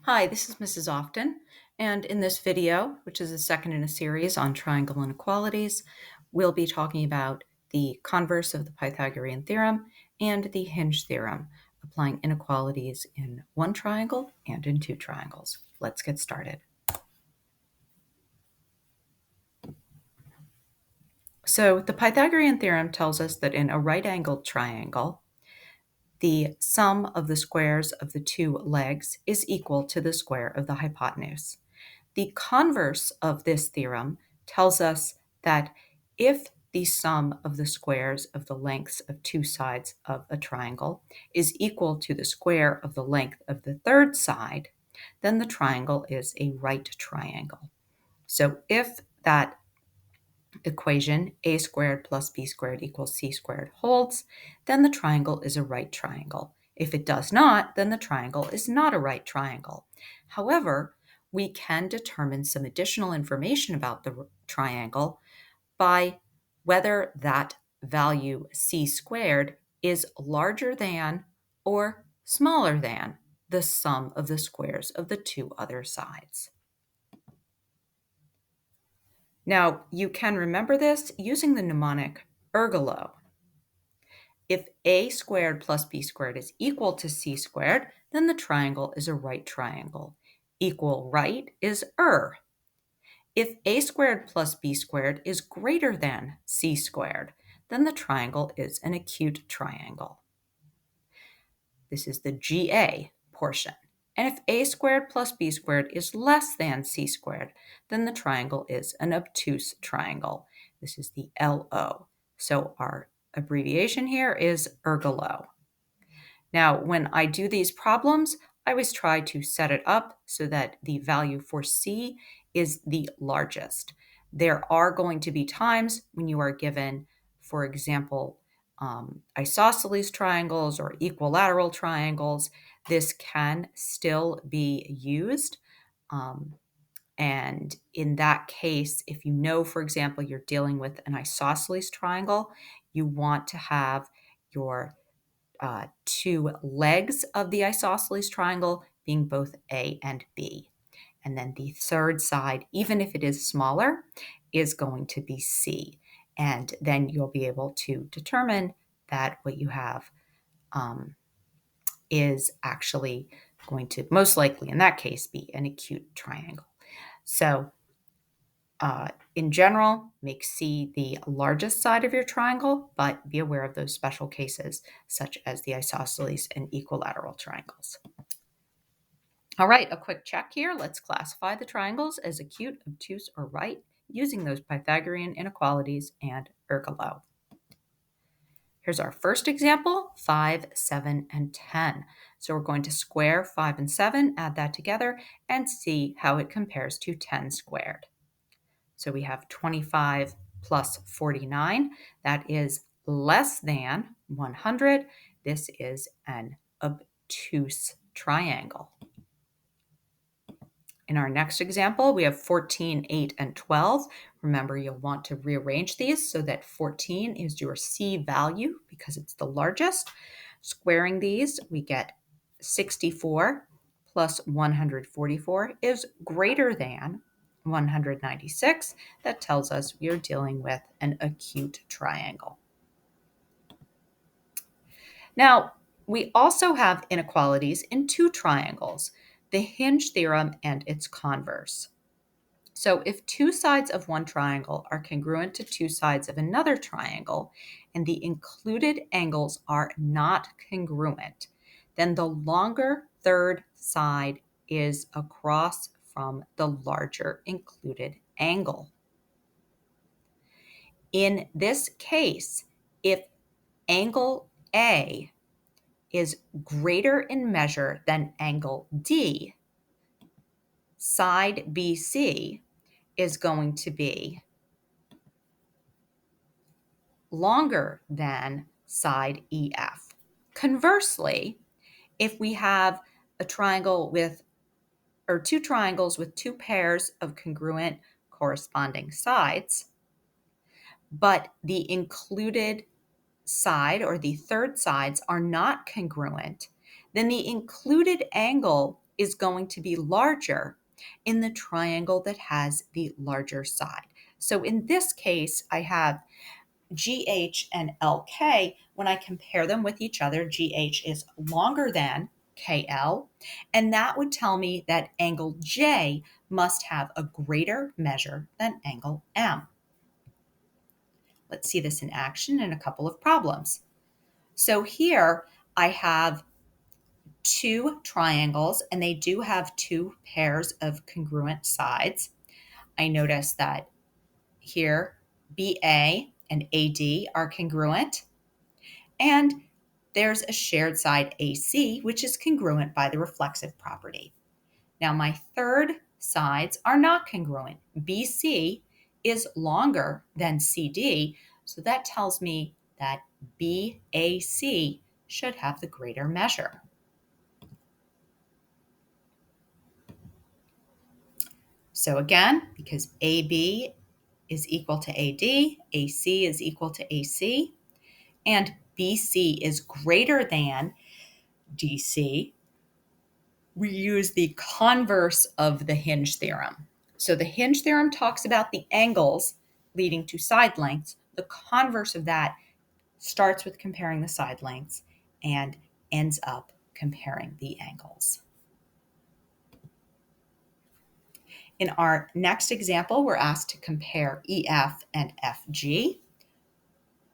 Hi, this is Mrs. Often, and in this video, which is the second in a series on triangle inequalities, we'll be talking about the converse of the Pythagorean theorem and the Hinge theorem, applying inequalities in one triangle and in two triangles. Let's get started. So the Pythagorean theorem tells us that in a right-angled triangle, the sum of the squares of the two legs is equal to the square of the hypotenuse. The converse of this theorem tells us that if the sum of the squares of the lengths of two sides of a triangle is equal to the square of the length of the third side, then the triangle is a right triangle. So if that equation a squared plus b squared equals c squared holds, then the triangle is a right triangle. If it does not, then the triangle is not a right triangle. However, we can determine some additional information about the triangle by whether that value c squared is larger than or smaller than the sum of the squares of the two other sides. Now, you can remember this using the mnemonic ergolo. If a squared plus b squared is equal to c squared, then the triangle is a right triangle. Equal right is If a squared plus b squared is greater than c squared, then the triangle is an acute triangle. This is the GA portion. And if a squared plus b squared is less than c squared, then the triangle is an obtuse triangle. This is the LO. So our abbreviation here is ergolo. Now, when I do these problems, I always try to set it up so that the value for c is the largest. There are going to be times when you are given, for example, isosceles triangles or equilateral triangles. This can still be used. And in that case, if you know, for example, you're dealing with an isosceles triangle, you want to have your two legs of the isosceles triangle being both A and B. And then the third side, even if it is smaller, is going to be C. And then you'll be able to determine that what you have is actually going to most likely, in that case, be an acute triangle. So in general, make C the largest side of your triangle, but be aware of those special cases, such as the isosceles and equilateral triangles. All right, a quick check here. Let's classify the triangles as acute, obtuse, or right using those Pythagorean inequalities and ergolo. Here's our first example, 5, 7, and 10. So we're going to square 5 and 7, add that together, and see how it compares to 10 squared. So we have 25 plus 49. That is less than 100. This is an obtuse triangle. In our next example, we have 14, 8, and 12. Remember, you'll want to rearrange these so that 14 is your C value because it's the largest. Squaring these, we get 64 plus 144 is greater than 196. That tells us we are dealing with an acute triangle. Now, we also have inequalities in two triangles, the Hinge theorem and its converse. So if two sides of one triangle are congruent to two sides of another triangle, and the included angles are not congruent, then the longer third side is across from the larger included angle. In this case, if angle A is greater in measure than angle D, side BC is going to be longer than side EF. Conversely, if we have a triangle with, or two triangles with two pairs of congruent corresponding sides, but the included side or the third sides are not congruent, then the included angle is going to be larger in the triangle that has the larger side. So in this case, I have GH and LK. When I compare them with each other, GH is longer than KL, and that would tell me that angle J must have a greater measure than angle M. Let's see this in action in a couple of problems. So here I have two triangles, and they do have two pairs of congruent sides. I notice that here BA and AD are congruent, and there's a shared side AC, which is congruent by the reflexive property. Now my third sides are not congruent. BC is longer than CD, so that tells me that BAC should have the greater measure. So again, because AB is equal to AD, AC is equal to AC, and BC is greater than DC, we use the converse of the Hinge theorem. So the Hinge theorem talks about the angles leading to side lengths. The converse of that starts with comparing the side lengths and ends up comparing the angles. In our next example, we're asked to compare EF and FG.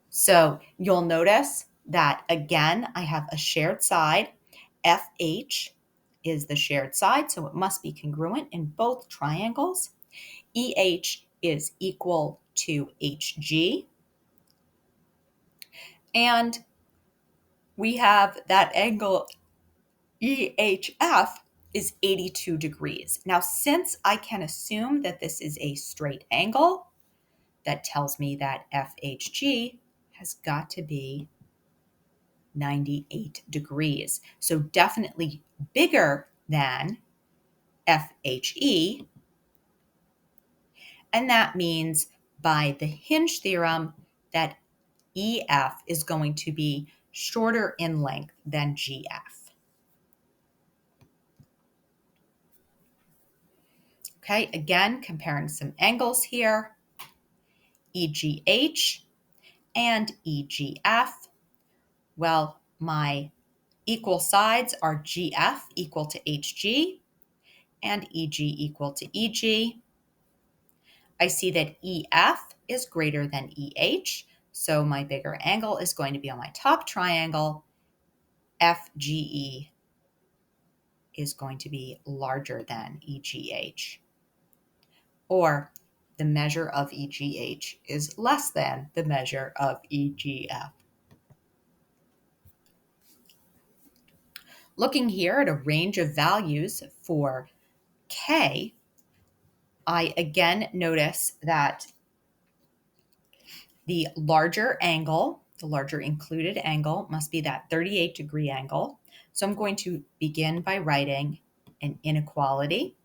So you'll notice that again, I have a shared side. FH is the shared side, so it must be congruent in both triangles. EH is equal to HG. And we have that angle EHF is 82 degrees. Now, since I can assume that this is a straight angle, that tells me that FHG has got to be 98 degrees. So definitely bigger than FHE. And that means by the Hinge theorem that EF is going to be shorter in length than GF. Okay, again, comparing some angles here, EGH and EGF. Well, my equal sides are GF equal to HG and EG equal to EG. I see that EF is greater than EH, so my bigger angle is going to be on my top triangle. FGE is going to be larger than EGH. Or the measure of EGH is less than the measure of EGF. Looking here at a range of values for K, I again notice that the larger angle, the larger included angle, must be that 38-degree angle. So I'm going to begin by writing an inequality.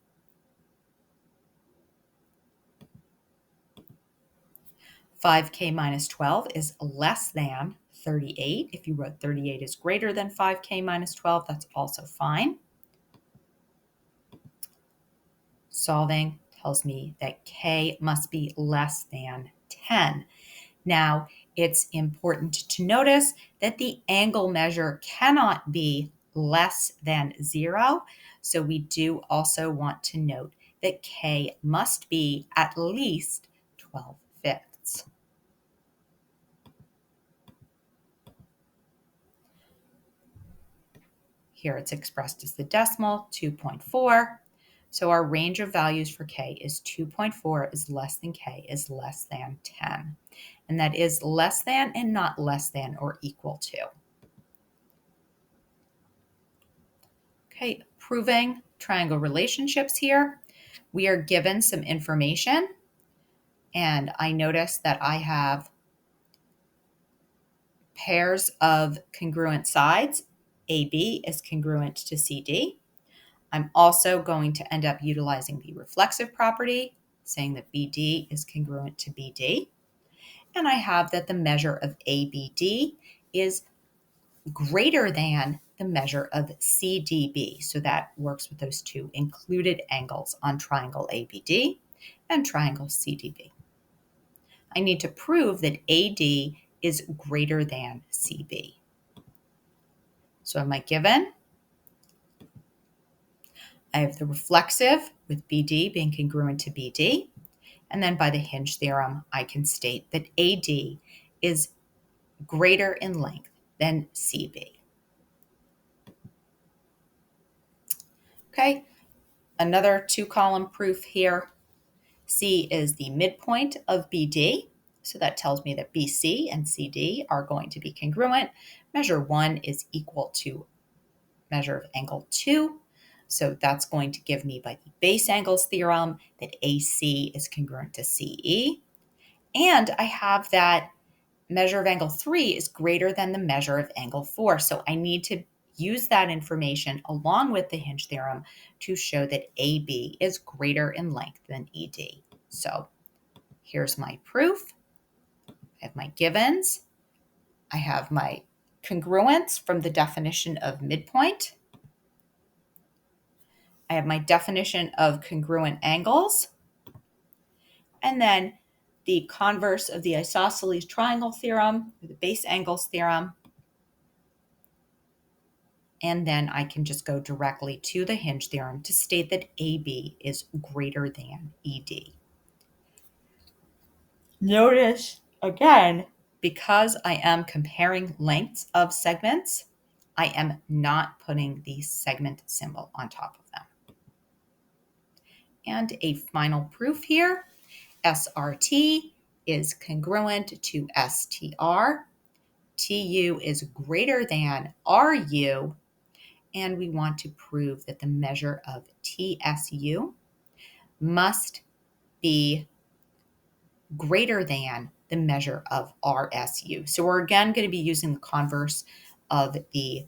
(5k minus 12 is less than 38. If you wrote 38 is greater than 5k minus 12, that's also fine. Solving tells me that k must be less than 10. Now, it's important to notice that the angle measure cannot be less than 0. So we do also want to note that k must be at least 12/5. Here it's expressed as the decimal, 2.4. So our range of values for k is 2.4 is less than k is less than 10. And that is less than and not less than or equal to. Okay, proving triangle relationships here. We are given some information, and I notice that I have pairs of congruent sides. AB is congruent to CD. I'm also going to end up utilizing the reflexive property, saying that BD is congruent to BD. And I have that the measure of ABD is greater than the measure of CDB. So that works with those two included angles on triangle ABD and triangle CDB. I need to prove that AD is greater than CB. So in my given, I have the reflexive with BD being congruent to BD. And then by the Hinge theorem, I can state that AD is greater in length than CB. Okay, another two-column proof here. C is the midpoint of BD. So that tells me that BC and CD are going to be congruent. Measure 1 is equal to measure of angle 2. So that's going to give me by the base angles theorem that AC is congruent to CE. And I have that measure of angle 3 is greater than the measure of angle 4. So I need to use that information along with the Hinge theorem to show that AB is greater in length than ED. So here's my proof. I have my givens. I have my congruence from the definition of midpoint. I have my definition of congruent angles. And then the converse of the isosceles triangle theorem, or the base angles theorem. And then I can just go directly to the Hinge theorem to state that AB is greater than ED. Notice again, because I am comparing lengths of segments, I am not putting the segment symbol on top of them. And a final proof here, SRT is congruent to STR. TU is greater than RU, and we want to prove that the measure of TSU must be greater than the measure of RSU. So we're again going to be using the converse of the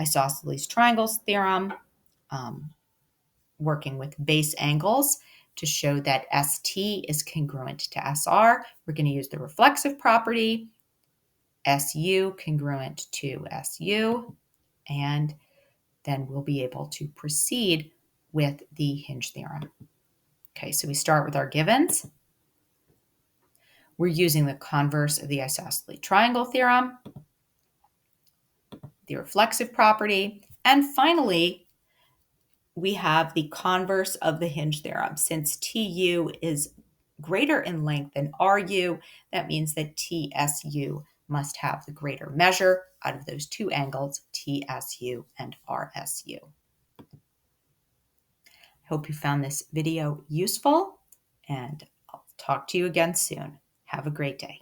isosceles triangles theorem, working with base angles to show that ST is congruent to SR. We're going to use the reflexive property, SU congruent to SU, and then we'll be able to proceed with the Hinge theorem. Okay, so we start with our givens. We're using the converse of the isosceles triangle theorem, the reflexive property, and finally, we have the converse of the Hinge theorem. Since TU is greater in length than RU, that means that TSU must have the greater measure out of those two angles, TSU and RSU. I hope you found this video useful, and I'll talk to you again soon. Have a great day.